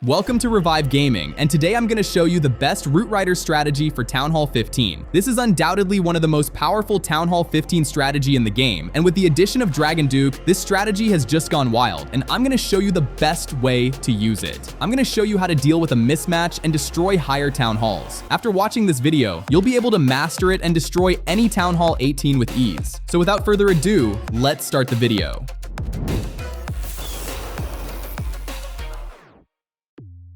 Welcome to Revive Gaming, and today I'm going to show you the best Root Rider strategy for Town Hall 15. This is undoubtedly one of the most powerful Town Hall 15 strategy in the game, and with the addition of Dragon Duke, this strategy has just gone wild, and I'm going to show you the best way to use it. I'm going to show you how to deal with a mismatch and destroy higher Town Halls. After watching this video, you'll be able to master it and destroy any Town Hall 18 with ease. So without further ado, let's start the video.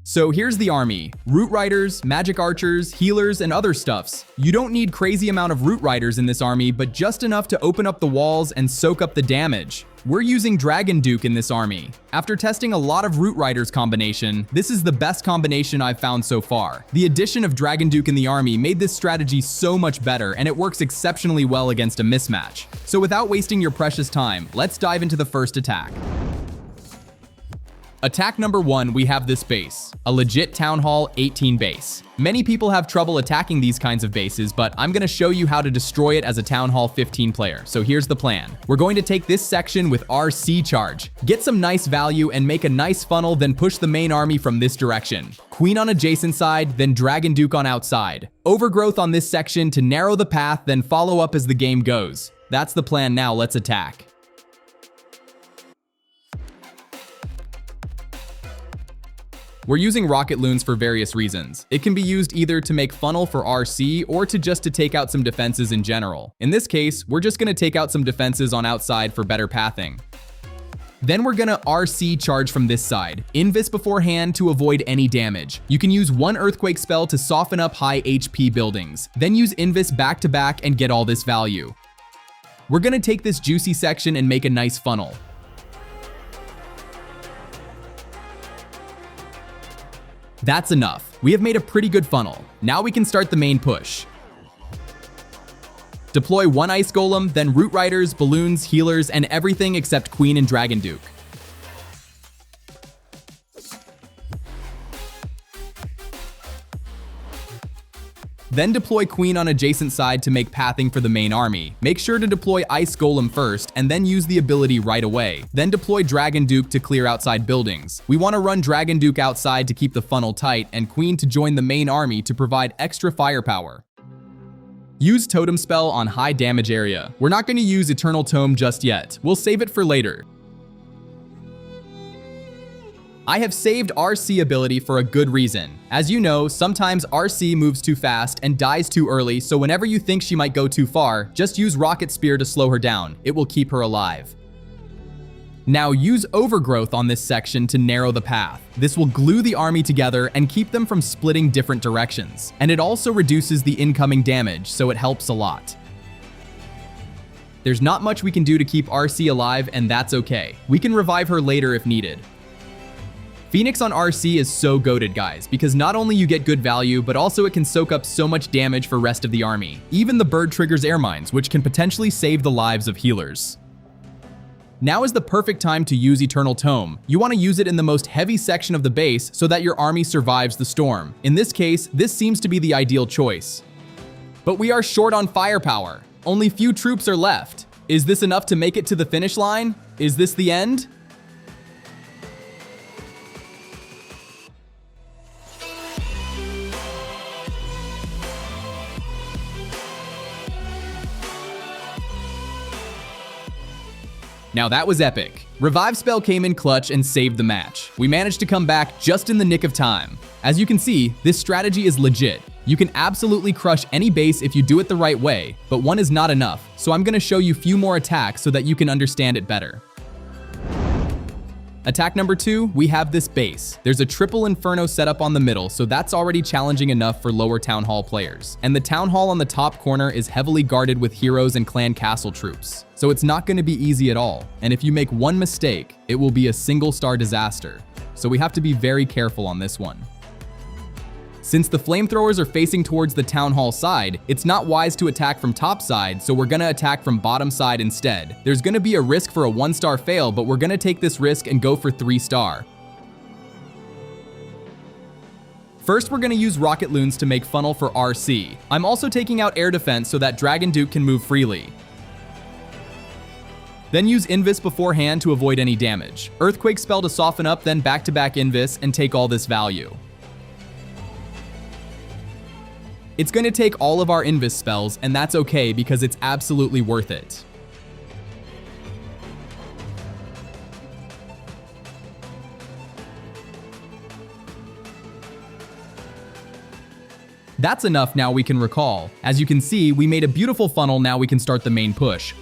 So here's the army. Root Riders, Magic Archers, Healers, and other stuffs. You don't need crazy amount of Root Riders in this army, but just enough to open up the walls and soak up the damage. We're using Dragon Duke in this army. After testing a lot of Root Riders combination, this is the best combination I've found so far. The addition of Dragon Duke in the army made this strategy so much better, and it works exceptionally well against a mismatch. So without wasting your precious time, let's dive into the first attack. Attack number 1, we have this base, a legit Town Hall 18 base. Many people have trouble attacking these kinds of bases, but I'm going to show you how to destroy it as a Town Hall 15 player. So here's the plan. We're going to take this section with RC charge, get some nice value and make a nice funnel, then push the main army from this direction. Queen on adjacent side, then Dragon Duke on outside. Overgrowth on this section to narrow the path, then follow up as the game goes. That's the plan. Now let's attack. We're using rocket loons for various reasons. It can be used either to make funnel for RC or to take out some defenses in general. In this case, we're just gonna take out some defenses on outside for better pathing. Then we're gonna RC charge from this side. Invis beforehand to avoid any damage. You can use one earthquake spell to soften up high HP buildings. Then use Invis back to back and get all this value. We're gonna take this juicy section and make a nice funnel. That's enough. We have made a pretty good funnel. Now we can start the main push. Deploy one Ice Golem, then Root Riders, Balloons, Healers, and everything except Queen and Dragon Duke. Then deploy Queen on adjacent side to make pathing for the main army. Make sure to deploy Ice Golem first and then use the ability right away. Then deploy Dragon Duke to clear outside buildings. We want to run Dragon Duke outside to keep the funnel tight and Queen to join the main army to provide extra firepower. Use Totem Spell on high damage area. We're not going to use Eternal Tome just yet. We'll save it for later. I have saved RC ability for a good reason. As you know, sometimes RC moves too fast and dies too early, so whenever you think she might go too far, just use Rocket Spear to slow her down. It will keep her alive. Now use Overgrowth on this section to narrow the path. This will glue the army together and keep them from splitting different directions. And it also reduces the incoming damage, so it helps a lot. There's not much we can do to keep RC alive, and that's okay. We can revive her later if needed. Phoenix on RC is so goated, guys, because not only you get good value, but also it can soak up so much damage for rest of the army. Even the bird triggers air mines, which can potentially save the lives of healers. Now is the perfect time to use Eternal Tome. You want to use it in the most heavy section of the base so that your army survives the storm. In this case, this seems to be the ideal choice. But we are short on firepower. Only few troops are left. Is this enough to make it to the finish line? Is this the end? Now that was epic. Revive spell came in clutch and saved the match. We managed to come back just in the nick of time. As you can see, this strategy is legit. You can absolutely crush any base if you do it the right way, but one is not enough, so I'm gonna show you a few more attacks so that you can understand it better. Attack number 2, we have this base. There's a triple Inferno setup on the middle, so that's already challenging enough for lower Town Hall players. And the Town Hall on the top corner is heavily guarded with heroes and clan castle troops. So it's not going to be easy at all. And if you make one mistake, it will be a single-star disaster. So we have to be very careful on this one. Since the flamethrowers are facing towards the Town Hall side, it's not wise to attack from top side, so we're gonna attack from bottom side instead. There's gonna be a risk for a 1-star fail, but we're gonna take this risk and go for 3-star. First, we're gonna use rocket loons to make funnel for RC. I'm also taking out air defense so that Dragon Duke can move freely. Then use Invis beforehand to avoid any damage. Earthquake spell to soften up, then back-to-back Invis and take all this value. It's going to take all of our Invis spells, and that's okay because it's absolutely worth it. That's enough now we can recall. As you can see, we made a beautiful funnel, now we can start the main push.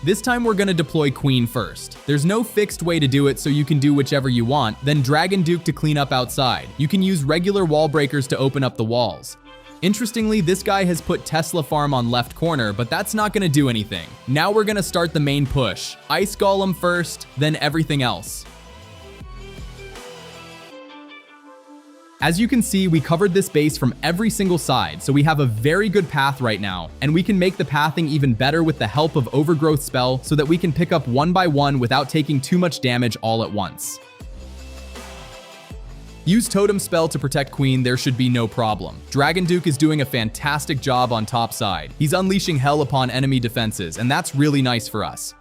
This time we're gonna deploy Queen first. There's no fixed way to do it, so you can do whichever you want, then Dragon Duke to clean up outside. You can use regular wall breakers to open up the walls. Interestingly, this guy has put Tesla Farm on left corner, but that's not gonna do anything. Now we're gonna start the main push. Ice Golem first, then everything else. As you can see, we covered this base from every single side, so we have a very good path right now, and we can make the pathing even better with the help of Overgrowth spell so that we can pick up one by one without taking too much damage all at once. Use Totem spell to protect Queen, there should be no problem. Dragon Duke is doing a fantastic job on top side. He's unleashing hell upon enemy defenses, and that's really nice for us.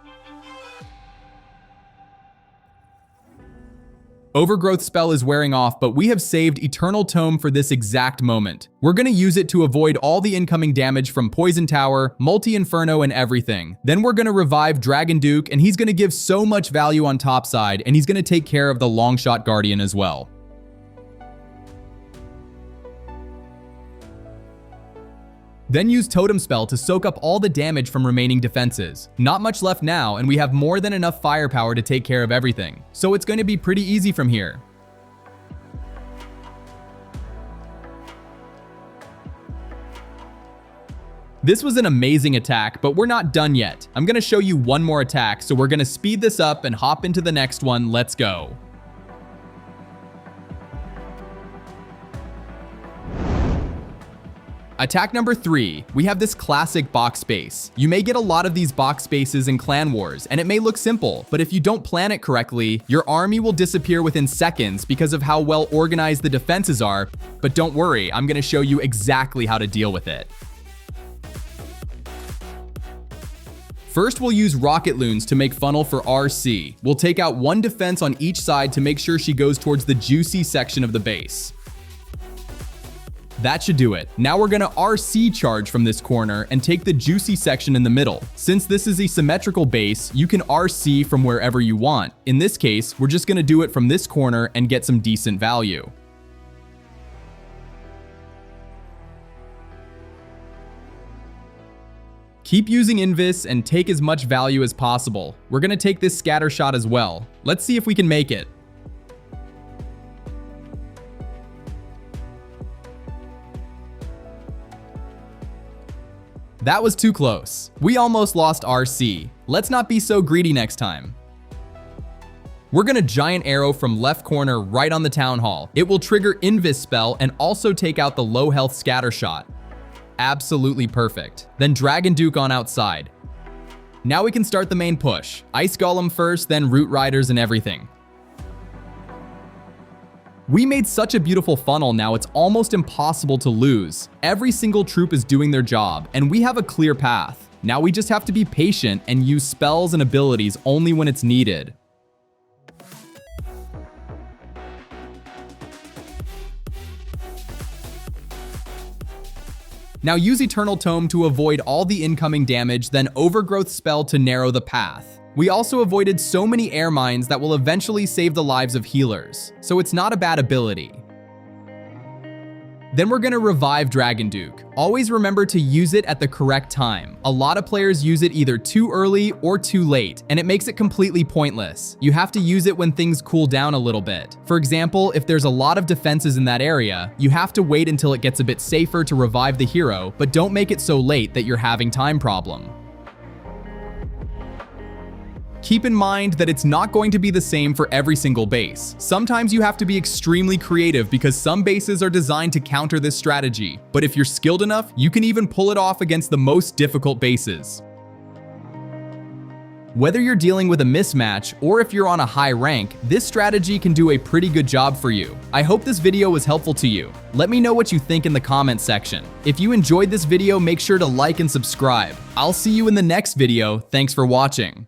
Overgrowth spell is wearing off, but we have saved Eternal Tome for this exact moment. We're gonna use it to avoid all the incoming damage from Poison Tower, Multi-Inferno, and everything. Then we're gonna revive Dragon Duke, and he's gonna give so much value on top side, and he's gonna take care of the Longshot Guardian as well. Then use Totem spell to soak up all the damage from remaining defenses. Not much left now, and we have more than enough firepower to take care of everything. So it's going to be pretty easy from here. This was an amazing attack, but we're not done yet. I'm going to show you one more attack, so we're going to speed this up and hop into the next one. Let's go. Attack number 3, we have this classic box space. You may get a lot of these box spaces in Clan Wars, and it may look simple, but if you don't plan it correctly, your army will disappear within seconds because of how well organized the defenses are. But don't worry, I'm gonna show you exactly how to deal with it. First, we'll use Rocket Loons to make funnel for RC. We'll take out one defense on each side to make sure she goes towards the juicy section of the base. That should do it. Now we're gonna RC charge from this corner and take the juicy section in the middle. Since this is a symmetrical base, you can RC from wherever you want. In this case, we're just gonna do it from this corner and get some decent value. Keep using Invis and take as much value as possible. We're gonna take this scatter shot as well. Let's see if we can make it. That was too close. We almost lost RC. Let's not be so greedy next time. We're gonna giant arrow from left corner right on the town hall. It will trigger Invis spell and also take out the low health scatter shot. Absolutely perfect. Then Dragon Duke on outside. Now we can start the main push. Ice Golem first, then Root Riders and everything. We made such a beautiful funnel now, it's almost impossible to lose. Every single troop is doing their job, and we have a clear path. Now we just have to be patient and use spells and abilities only when it's needed. Now use Eternal Tome to avoid all the incoming damage, then Overgrowth spell to narrow the path. We also avoided so many air mines that will eventually save the lives of healers, so it's not a bad ability. Then we're gonna revive Dragon Duke. Always remember to use it at the correct time. A lot of players use it either too early or too late, and it makes it completely pointless. You have to use it when things cool down a little bit. For example, if there's a lot of defenses in that area, you have to wait until it gets a bit safer to revive the hero, but don't make it so late that you're having time problem. Keep in mind that it's not going to be the same for every single base. Sometimes you have to be extremely creative because some bases are designed to counter this strategy. But if you're skilled enough, you can even pull it off against the most difficult bases. Whether you're dealing with a mismatch or if you're on a high rank, this strategy can do a pretty good job for you. I hope this video was helpful to you. Let me know what you think in the comment section. If you enjoyed this video, make sure to like and subscribe. I'll see you in the next video. Thanks for watching.